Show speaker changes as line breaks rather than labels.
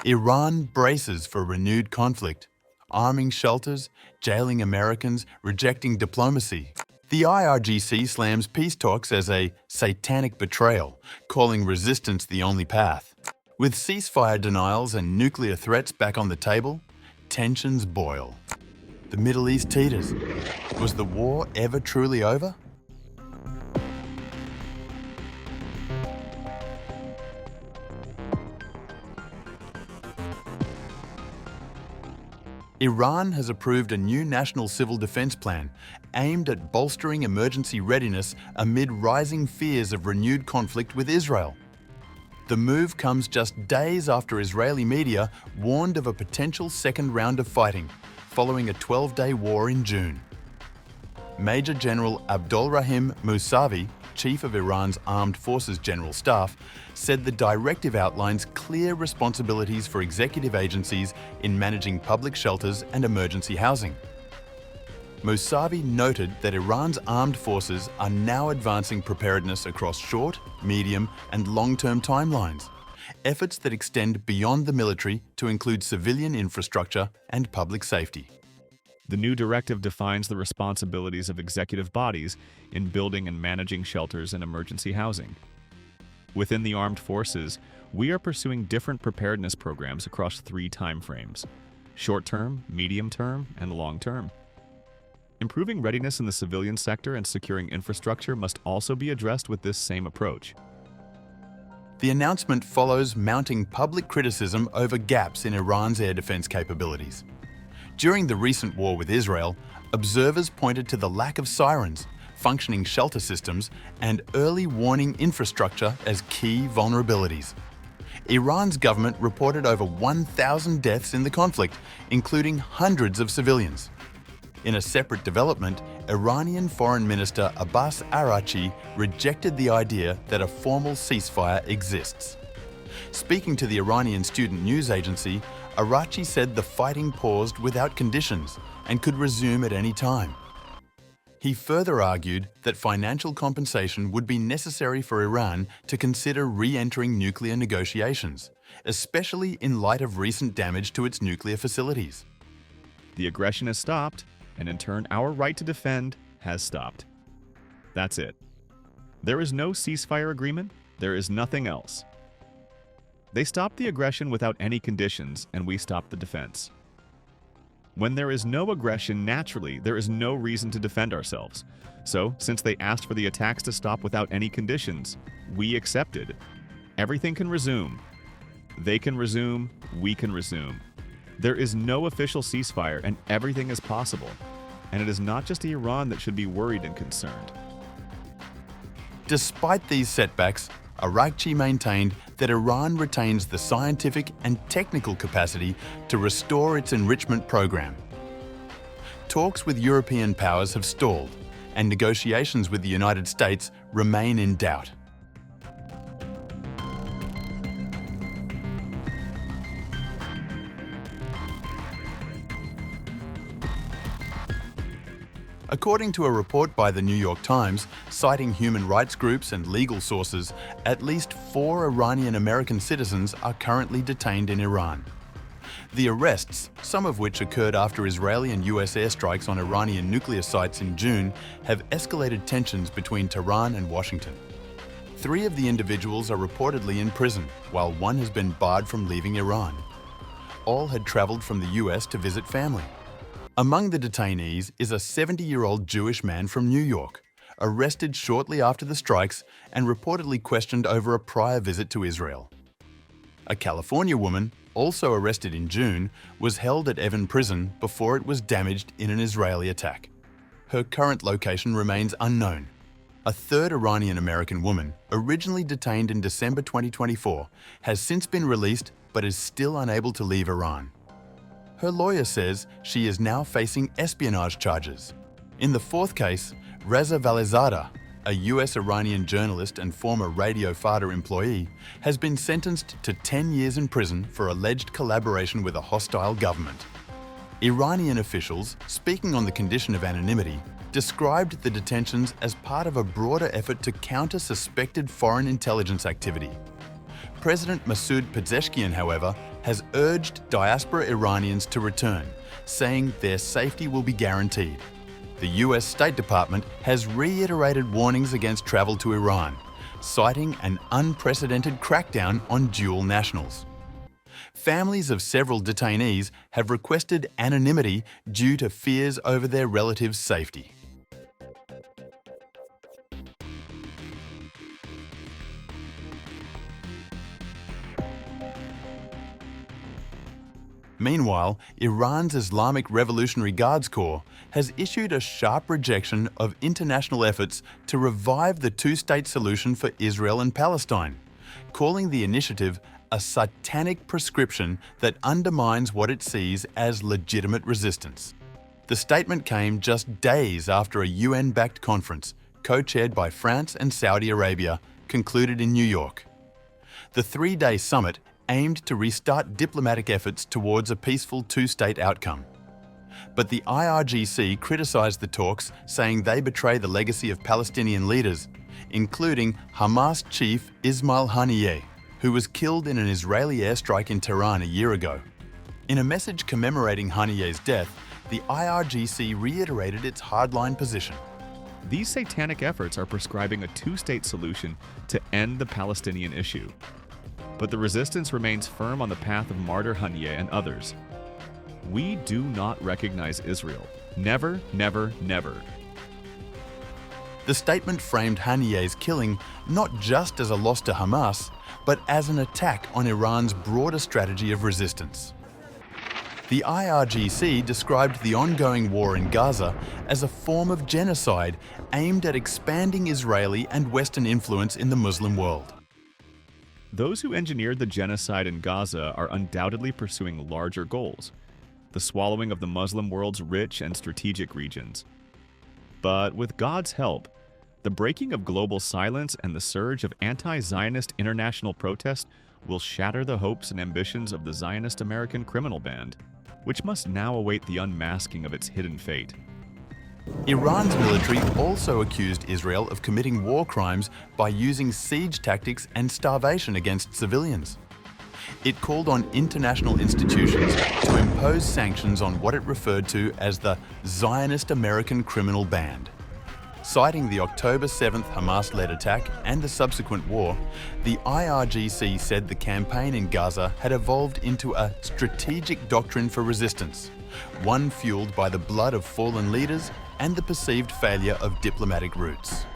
Iran braces for renewed conflict, arming shelters, jailing Americans, rejecting diplomacy. The IRGC slams peace talks as a satanic betrayal, calling resistance the only path. With ceasefire denials and nuclear threats back on the table, tensions boil. The Middle East teeters. Was the war ever truly over? Iran has approved a new national civil defense plan aimed at bolstering emergency readiness amid rising fears of renewed conflict with Israel. The move comes just days after Israeli media warned of a potential second round of fighting, following a 12-day war in June. Major General Abdolrahim Mousavi, Chief of Iran's Armed Forces General Staff, said the directive outlines clear responsibilities for executive agencies in managing public shelters and emergency housing. Mousavi noted that Iran's armed forces are now advancing preparedness across short, medium, and long-term timelines, efforts that extend beyond the military to include civilian infrastructure and public safety.
The new directive defines the responsibilities of executive bodies in building and managing shelters and emergency housing. Within the armed forces, we are pursuing different preparedness programs across 3 timeframes: short-term, medium-term, and long-term. Improving readiness in the civilian sector and securing infrastructure must also be addressed with this same approach.
The announcement follows mounting public criticism over gaps in Iran's air defense capabilities. During the recent war with Israel, observers pointed to the lack of sirens, functioning shelter systems, and early warning infrastructure as key vulnerabilities. Iran's government reported over 1,000 deaths in the conflict, including hundreds of civilians. In a separate development, Iranian Foreign Minister U.S Araghchi rejected the idea that a formal ceasefire exists. Speaking to the Iranian student news agency, Araghchi said the fighting paused without conditions and could resume at any time. He further argued that financial compensation would be necessary for Iran to consider re-entering nuclear negotiations, especially in light of recent damage to its nuclear facilities.
The aggression has stopped, and in turn, our right to defend has stopped. That's it. There is no ceasefire agreement. There is nothing else. They stopped the aggression without any conditions, and we stopped the defense. When there is no aggression, naturally, there is no reason to defend ourselves. So, since they asked for the attacks to stop without any conditions, we accepted. Everything can resume. They can resume. We can resume. There is no official ceasefire, and everything is possible. And it is not just Iran that should be worried and concerned.
Despite these setbacks, Araghchi maintained that Iran retains the scientific and technical capacity to restore its enrichment program. Talks with European powers have stalled, and negotiations with the United States remain in doubt. According to a report by the New York Times, citing human rights groups and legal sources, at least 4 Iranian American citizens are currently detained in Iran. The arrests, some of which occurred after Israeli and U.S. airstrikes on Iranian nuclear sites in June, have escalated tensions between Tehran and Washington. 3 of the individuals are reportedly in prison, while 1 has been barred from leaving Iran. All had traveled from the U.S. to visit family. Among the detainees is a 70-year-old Jewish man from New York, arrested shortly after the strikes and reportedly questioned over a prior visit to Israel. A California woman, also arrested in June, was held at Evin Prison before it was damaged in an Israeli attack. Her current location remains unknown. A 3rd Iranian-American woman, originally detained in December 2024, has since been released but is still unable to leave Iran. Her lawyer says she is now facing espionage charges. In the 4th case, Reza Valizadeh, a U.S. Iranian journalist and former Radio Farda employee, has been sentenced to 10 years in prison for alleged collaboration with a hostile government. Iranian officials, speaking on the condition of anonymity, described the detentions as part of a broader effort to counter suspected foreign intelligence activity. President Masoud Pezeshkian, however, has urged diaspora Iranians to return, saying their safety will be guaranteed. The U.S. State Department has reiterated warnings against travel to Iran, citing an unprecedented crackdown on dual nationals. Families of several detainees have requested anonymity due to fears over their relatives' safety. Meanwhile, Iran's Islamic Revolutionary Guards Corps has issued a sharp rejection of international efforts to revive the two-state solution for Israel and Palestine, calling the initiative a satanic prescription that undermines what it sees as legitimate resistance. The statement came just days after a UN-backed conference, co-chaired by France and Saudi Arabia, concluded in New York. The three-day summit aimed to restart diplomatic efforts towards a peaceful two-state outcome. But the IRGC criticised the talks, saying they betray the legacy of Palestinian leaders, including Hamas chief Ismail Haniyeh, who was killed in an Israeli airstrike in Tehran a year ago. In a message commemorating Haniyeh's death, the IRGC reiterated its hardline position.
These satanic efforts are prescribing a two-state solution to end the Palestinian issue. But the resistance remains firm on the path of martyr Haniyeh and others. We do not recognize Israel. Never, never, never.
The statement framed Haniyeh's killing not just as a loss to Hamas, but as an attack on Iran's broader strategy of resistance. The IRGC described the ongoing war in Gaza as a form of genocide aimed at expanding Israeli and Western influence in the Muslim world.
Those who engineered the genocide in Gaza are undoubtedly pursuing larger goals, the swallowing of the Muslim world's rich and strategic regions. But with God's help, the breaking of global silence and the surge of anti-Zionist international protest will shatter the hopes and ambitions of the Zionist American criminal band, which must now await the unmasking of its hidden fate.
Iran's military also accused Israel of committing war crimes by using siege tactics and starvation against civilians. It called on international institutions to impose sanctions on what it referred to as the Zionist American criminal band. Citing the October 7th Hamas-led attack and the subsequent war, the IRGC said the campaign in Gaza had evolved into a strategic doctrine for resistance, one fueled by the blood of fallen leaders and the perceived failure of diplomatic routes.